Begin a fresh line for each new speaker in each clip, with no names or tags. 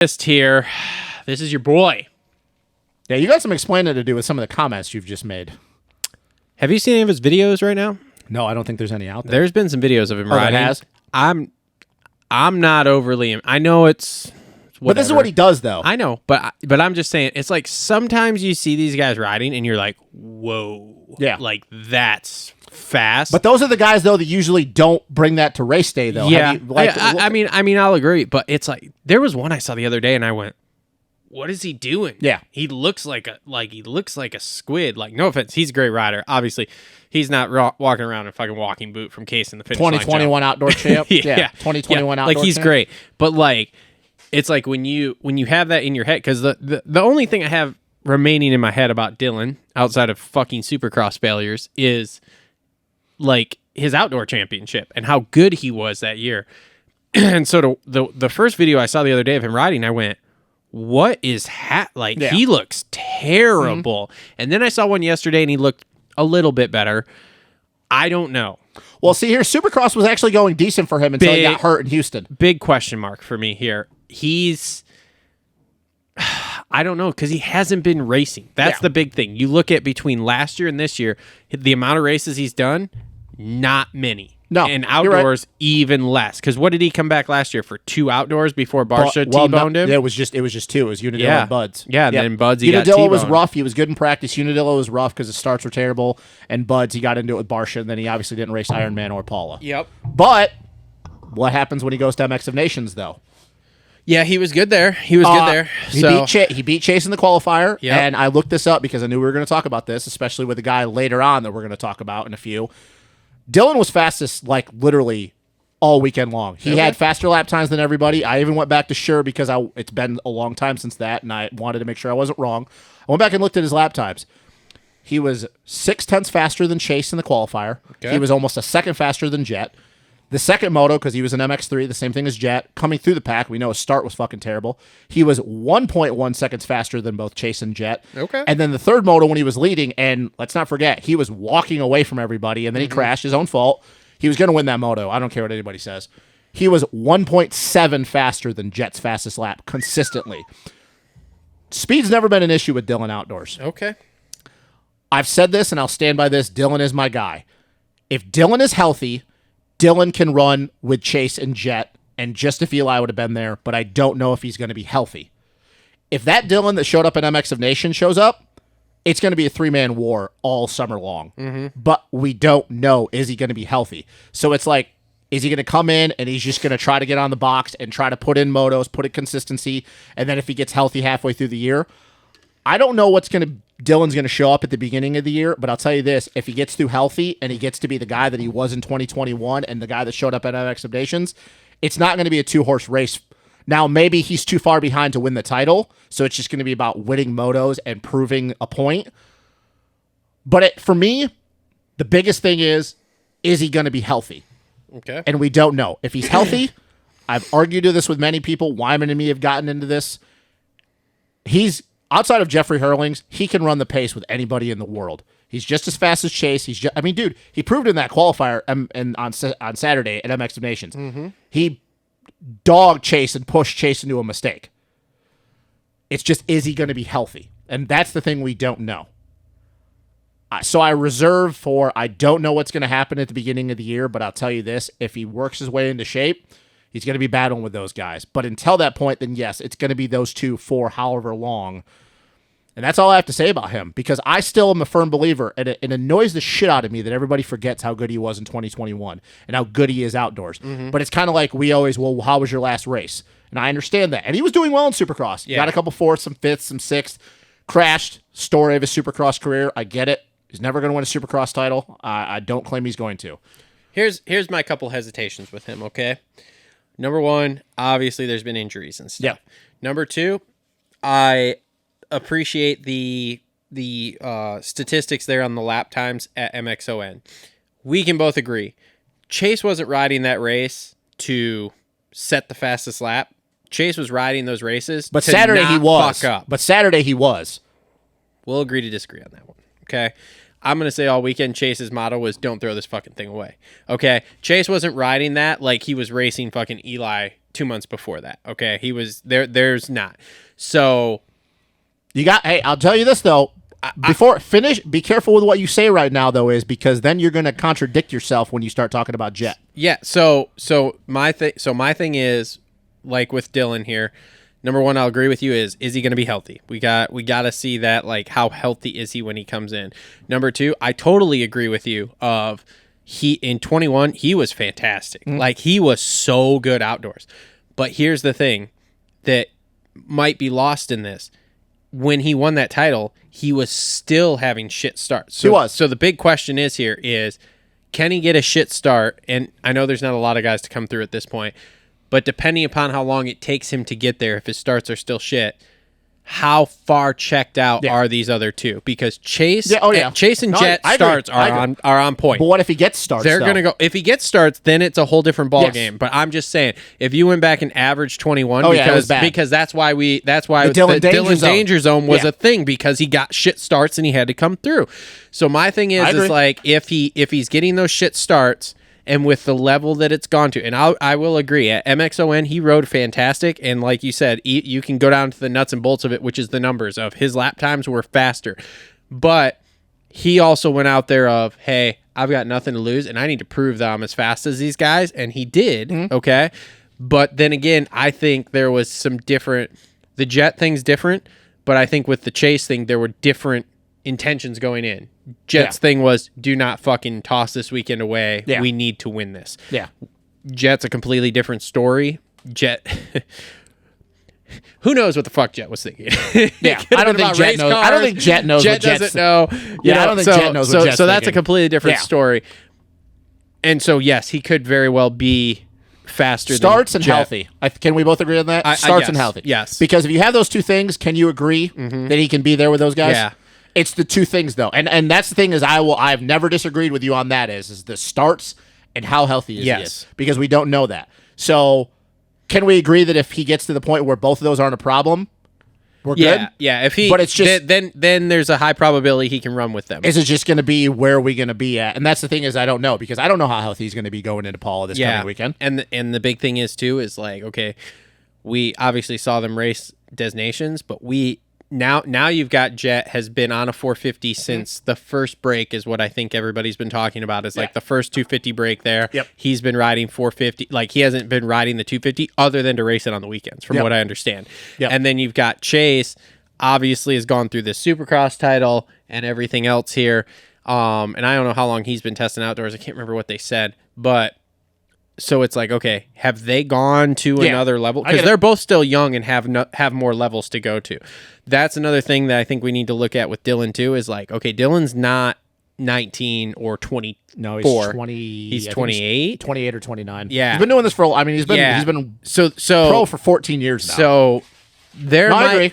Here. This is your boy.
Yeah, you got some explaining to do with some of the comments you've just made.
Have you seen any of his videos right now?
No, I don't think there's any out there.
There's been some videos of him riding.
There has?
I'm not overly. I know it's. Whatever.
But this is what he does, though.
I know, but I'm just saying, it's like sometimes you see these guys riding and you're like, whoa.
Yeah.
Like, that's fast.
But those are the guys, though, that usually don't bring that to race day, though.
Yeah.
I
mean, I'll agree, but it's like, there was one I saw the other day and I went, what is he doing?
Yeah.
He looks like a squid. Like, no offense, he's a great rider. Obviously, he's not walking around in a fucking walking boot from Case in the finish
2021 outdoor champ.
Yeah.
2021 outdoor champ.
Like, he's great. But, like, it's like when you have that in your head, because the only thing I have remaining in my head about Dylan, outside of fucking Supercross failures, is, like, his outdoor championship and how good he was that year. And so the first video I saw the other day of him riding, I went, what is he looks terrible. Mm-hmm. And then I saw one yesterday and he looked a little bit better. I don't know.
Well, see here, Supercross was actually going decent for him until he got hurt in Houston.
Big question mark for me here. I don't know, because he hasn't been racing. That's the big thing. You look at between last year and this year, the amount of races he's done, not many.
No,
and outdoors, even less. Because what did he come back last year for? 2 outdoors before Barsha T-boned him?
Yeah, it was just 2. It was Unadilla and Buds.
Yeah, and then Buds, he got
Unadilla
T-boned.
was rough. He was good in practice. Unadilla was rough because the starts were terrible. And Buds, he got into it with Barsha, and then he obviously didn't race Ironman or Paula.
Yep.
But what happens when he goes to MX of Nations, though?
Yeah, he was good there. He
beat Chase in the qualifier,
Yep.
and I looked this up because I knew we were going to talk about this, especially with a guy later on that we're going to talk about in a few. Dylan was fastest, like, literally all weekend long. He had faster lap times than everybody. I even went back to Sure because it's been a long time since that, and I wanted to make sure I wasn't wrong. I went back and looked at his lap times. He was 0.6 faster than Chase in the qualifier. Okay. He was almost a second faster than Jet. The second moto, because he was an MX3, the same thing as Jet, coming through the pack, we know his start was fucking terrible. He was 1.1 seconds faster than both Chase and Jet.
Okay.
And then the third moto when he was leading, and let's not forget, he was walking away from everybody, and then he crashed, his own fault. He was going to win that moto. I don't care what anybody says. He was 1.7 faster than Jet's fastest lap, consistently. Speed's never been an issue with Dylan outdoors.
Okay.
I've said this, and I'll stand by this. Dylan is my guy. If Dylan is healthy, Dylan can run with Chase and Jet, and just to feel I would have been there, but I don't know if he's going to be healthy. If that Dylan that showed up in MX of Nations shows up, it's going to be a 3-man war all summer long. Mm-hmm. But we don't know, is he going to be healthy? So it's like, is he going to come in and he's just going to try to get on the box and try to put in motos, put in consistency, and then if he gets healthy halfway through the year? I don't know Dylan's going to show up at the beginning of the year, but I'll tell you this, if he gets through healthy and he gets to be the guy that he was in 2021 and the guy that showed up at MX of Nations, it's not going to be a 2-horse race. Now, maybe he's too far behind to win the title, so it's just going to be about winning motos and proving a point. But for me, the biggest thing is he going to be healthy?
Okay.
And we don't know. If he's healthy, I've argued this with many people. Wyman and me have gotten into this. Outside of Jeffrey Hurlings, he can run the pace with anybody in the world. He's just as fast as Chase. Dude, he proved in that qualifier and on Saturday at MX of Nations. Mm-hmm. He dogged Chase and pushed Chase into a mistake. It's just, is he going to be healthy? And that's the thing we don't know. So I reserve I don't know what's going to happen at the beginning of the year, but I'll tell you this, if he works his way into shape, he's going to be battling with those guys. But until that point, then yes, it's going to be those two for however long. And that's all I have to say about him, because I still am a firm believer, and it annoys the shit out of me that everybody forgets how good he was in 2021 and how good he is outdoors. Mm-hmm. But it's kind of like we always, well, how was your last race? And I understand that. And he was doing well in Supercross. Yeah. Got a couple fourths, some fifths, some sixths. Crashed. Story of his Supercross career. I get it. He's never going to win a Supercross title. I don't claim he's going to.
Here's my couple hesitations with him, okay? Number one, obviously there's been injuries and stuff.
Yeah.
Number two, I appreciate the statistics there on the lap times at MXON. We can both agree. Chase wasn't riding that race to set the fastest lap. Chase was riding those races
but
to
Saturday
not
he was.
fuck up.
But Saturday he was.
We'll agree to disagree on that one. Okay. I'm going to say all weekend Chase's motto was don't throw this fucking thing away. Okay. Chase wasn't riding that like he was racing fucking Eli 2 months before that. Okay, he was there. There's not. So
Hey, I'll tell you this though. Be careful with what you say right now though, is because then you're going to contradict yourself when you start talking about Jet.
yeah. So my thing is, like with Dylan here. Number one, I'll agree with you. Is he going to be healthy? We got to see that. Like, how healthy is he when he comes in? Number two, I totally agree with you. In 21, he was fantastic. Like, he was so good outdoors. But here's the thing that might be lost in this. When he won that title, he was still having shit starts. So,
he was.
So the big question is can he get a shit start? And I know there's not a lot of guys to come through at this point. But depending upon how long it takes him to get there, if his starts are still shit, how far checked out are these other two? Because Chase and Jet starts are on point.
But what if he gets starts?
They're going to go. If he gets starts, then it's a whole different ball game. But I'm just saying, if you went back and averaged 21, because that's why the Dylan Danger Zone was a thing, because he got shit starts and he had to come through. So my thing is like, if he's getting those shit starts. And with the level that it's gone to, and I will agree, at MXON, he rode fantastic. And like you said, you can go down to the nuts and bolts of it, which is the numbers of his lap times were faster. But he also went out there of, hey, I've got nothing to lose, and I need to prove that I'm as fast as these guys. And he did, okay? But then again, I think there was some different, the Jet thing's different, but I think with the Chase thing, there were different intentions going in. Jet's thing was, do not fucking toss this weekend away. Yeah. We need to win this.
Yeah.
Jet's a completely different story. Jet, who knows what the fuck Jet was thinking?
Yeah, I don't think Jet knows. I don't think Jet knows.
Jet doesn't know.
I don't think Jet knows what Jet's
so that's
thinking.
a completely different story. And so yes, he could very well be faster.
Starts
than
and
Jet.
healthy. Can we both agree on that? Starts and healthy.
Yes.
Because if you have those two things, can you agree that he can be there with those guys?
Yeah.
It's the two things though, and that's the thing is I've never disagreed with you on that. Is the starts and how healthy he is, because we don't know that. So can we agree that if he gets to the point where both of those aren't a problem, we're good?
Yeah. If he,
but it's just
then there's a high probability he can run with them.
Is it just going to be where are we going to be at? And that's the thing is I don't know, because I don't know how healthy he's going to be going into Paula this coming weekend.
And the big thing is too is like, okay, we obviously saw them race Des Nations, but Now you've got Jet has been on a 450 since the first break is what I think everybody's been talking about is like the first 250 break there.
Yep.
He's been riding 450. Like he hasn't been riding the 250 other than to race it on the weekends from what I understand.
Yep.
And then you've got Chase obviously has gone through this Supercross title and everything else here. And I don't know how long he's been testing outdoors. I can't remember what they said, but so it's like, okay, have they gone to another level? Because they're both still young and have more levels to go to. That's another thing that I think we need to look at with Dylan too. Is like, okay, Dylan's not 19 or 24.
No, he's 20.
He's 28,
28 or 29.
Yeah,
he's been doing this for. I mean, he's been
so
pro for 14 years now.
So
I agree.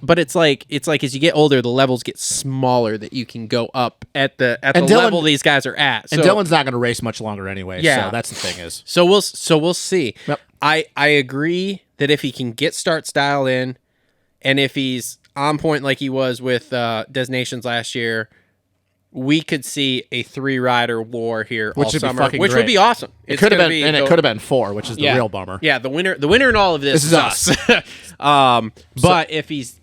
But it's like as you get older, the levels get smaller that you can go up at the level these guys are at.
And Dylan's not going to race much longer anyway. Yeah, so that's the thing is.
So we'll see. Yep. I agree that if he can get start style in, and if he's on point like he was with Des Nations last year, we could see a 3-rider war here all summer, which would be awesome.
It could have been, and it could have been 4, which is the real bummer.
Yeah, the winner in all of this is us. But if he's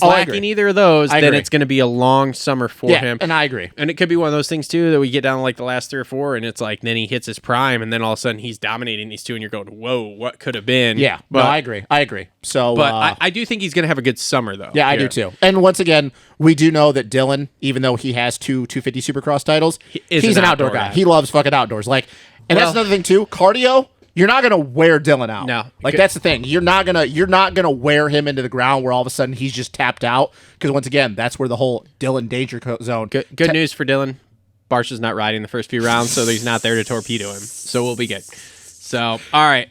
lacking either of those, then it's going to be a long summer for him.
And I agree.
And it could be one of those things too that we get down to like the last 3 or 4, and it's like then he hits his prime, and then all of a sudden he's dominating these two, and you're going, "Whoa, what could have been?"
Yeah, but no, I agree. So,
but I do think he's going to have a good summer though.
Yeah, I do too. And once again, we do know that Dylan, even though he has 250 Supercross titles, he's an outdoor guy. He loves fucking outdoors. Like, and that's another thing too. Cardio. You're not gonna wear Dylan out.
No,
that's the thing. You're not gonna wear him into the ground where all of a sudden he's just tapped out. Because once again, that's where the whole Dylan danger zone.
Good news for Dylan. Barsh is not riding the first few rounds, so he's not there to torpedo him. So we'll be good. So all right,